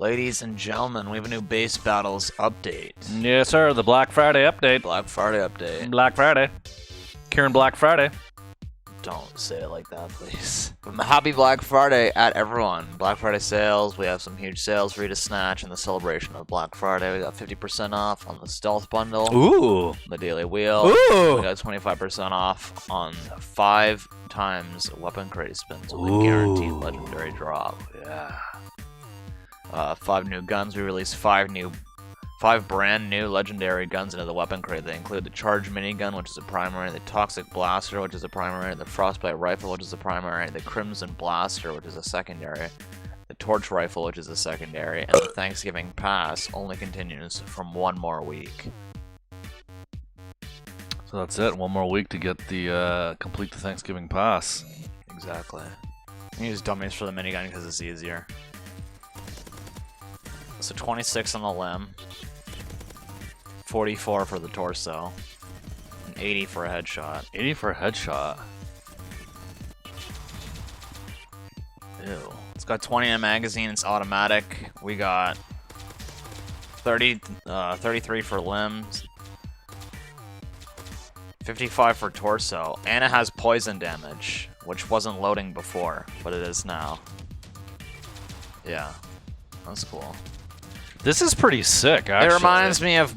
Ladies and gentlemen, we have a new base battles update. Yes, sir. The Black Friday update. Black Friday update. Black Friday. Keiran Black Friday. Don't say it like that, please. Happy Black Friday at everyone. Black Friday sales. We have some huge sales for you to snatch in the celebration of Black Friday. We got 50% off on the Stealth Bundle. Ooh. The Daily Wheel. Ooh. We got 25% off on 5 times weapon crate spins with a guaranteed legendary drop. Yeah. 5 new guns. We released 5 brand new legendary guns into the weapon crate. They include the Charge Minigun, which is a primary, the Toxic Blaster, which is a primary, the Frostbite Rifle, which is a primary, the Crimson Blaster, which is a secondary, the Torch Rifle, which is a secondary, and the Thanksgiving Pass only continues from 1 more week. So that's it. 1 more week to get the complete the Thanksgiving Pass. Exactly. I use dummies for the minigun because it's easier. So 26 on the limb, 44 for the torso, and 80 for a headshot. 80 for a headshot. Ew. It's got 20 in a magazine. It's automatic. We got 33 for limbs, 55 for torso, and it has poison damage, which wasn't loading before, but it is now. Yeah, that's cool. This is pretty sick, actually. It reminds me of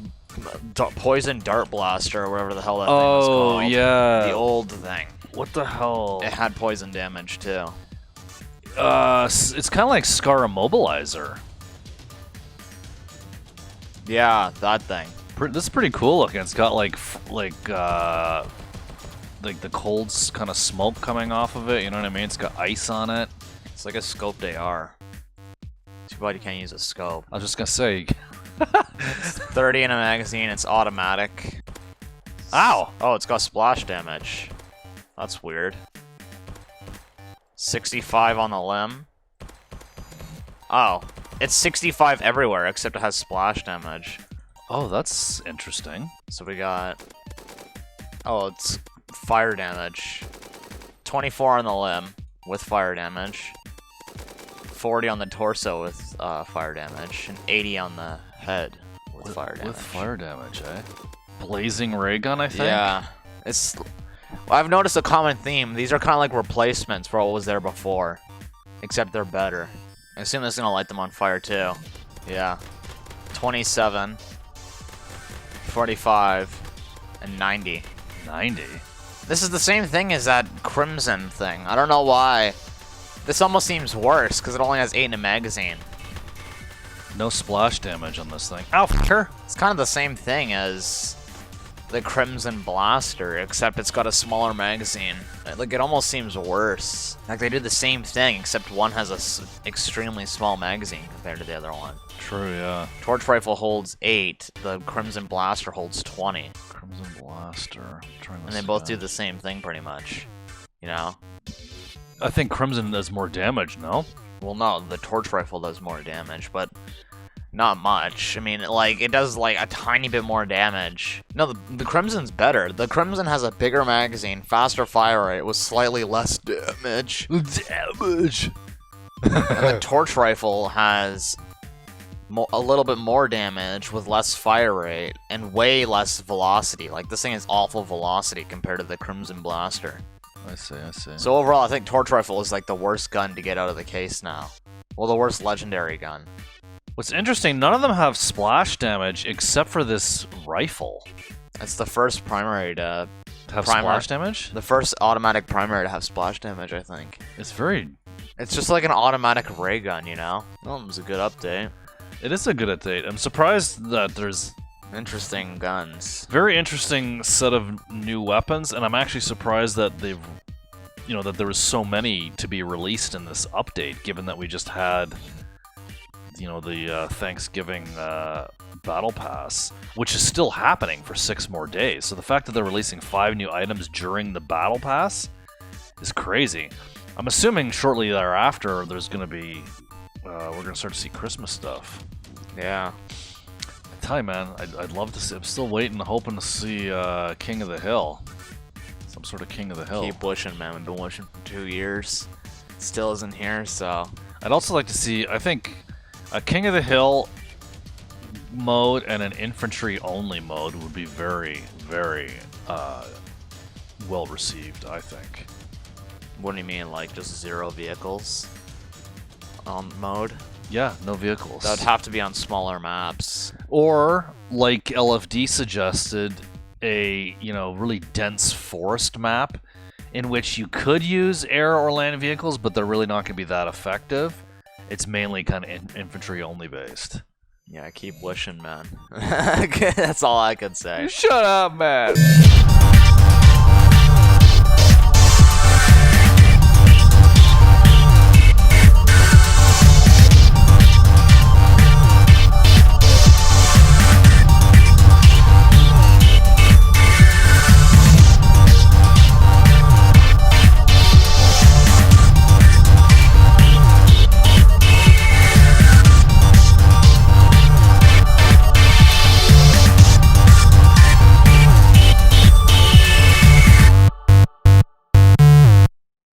Poison Dart Blaster, or whatever the hell that thing was called. Oh, yeah. The old thing. What the hell? It had poison damage, too. It's kind of like Scar Immobilizer. Yeah, that thing. This is pretty cool looking. It's got like the cold kind of smoke coming off of it. You know what I mean? It's got ice on it. It's like a scoped AR. Too bad you can't use a scope. I was just gonna say. 30 in a magazine. It's automatic. Ow! Oh, it's got splash damage. That's weird. 65 on the limb. Oh, it's 65 everywhere except it has splash damage. Oh, that's interesting. So we got... Oh, it's fire damage. 24 on the limb with fire damage. 40 on the torso with fire damage. And 80 on the head with fire damage. With fire damage, eh? Blazing ray gun, I think? Yeah. It's... I've noticed a common theme. These are kind of like replacements for what was there before. Except they're better. I assume this is going to light them on fire too. Yeah. 27. 45. And 90. 90? This is the same thing as that Crimson thing. I don't know why. This almost seems worse because it only has 8 in a magazine. No splash damage on this thing. Ow, fucker! It's kind of the same thing as the Crimson Blaster, except it's got a smaller magazine. Like, it almost seems worse. Like, they do the same thing, except one has a extremely small magazine compared to the other one. True, yeah. Torch Rifle holds 8. The Crimson Blaster holds 20. Crimson Blaster. And they both do the same thing, pretty much. You know? I think Crimson does more damage, no? Well, no, the Torch Rifle does more damage, but not much. I mean, like, it does, like, a tiny bit more damage. No, the Crimson's better. The Crimson has a bigger magazine, faster fire rate, with slightly less damage. Damage! And the Torch Rifle has a little bit more damage with less fire rate and way less velocity. Like, this thing has awful velocity compared to the Crimson Blaster. I see. So overall, I think Torch Rifle is, like, the worst gun to get out of the case now. Well, the worst legendary gun. What's interesting, none of them have splash damage except for this rifle. It's the first primary to have splash damage? The first automatic primary to have splash damage, I think. It's very... It's just like an automatic ray gun, you know? Well, it was a good update. It is a good update. I'm surprised that there's... Interesting guns. Very interesting set of new weapons, and I'm actually surprised that they've... You know, that there was so many to be released in this update, given that we just had... You know, the Thanksgiving Battle Pass, which is still happening for 6 more days. So the fact that they're releasing 5 new items during the Battle Pass is crazy. I'm assuming shortly thereafter there's going to be, we're going to start to see Christmas stuff. Yeah. I tell you, man, I'd love to see, I'm still waiting, hoping to see King of the Hill. Some sort of King of the Hill. Keep wishing, man. We've been wishing for 2 years. Still isn't here, so... I'd also like to see, I think A King of the Hill mode and an infantry only mode would be very, very well received, I think. What do you mean, like just 0 vehicles mode? Yeah, no vehicles. That would have to be on smaller maps. Or, like LFD suggested, a really dense forest map in which you could use air or land vehicles, but they're really not going to be that effective. It's mainly kind of infantry only based. Yeah, keep wishing, man. That's all I could say. Shut up, man.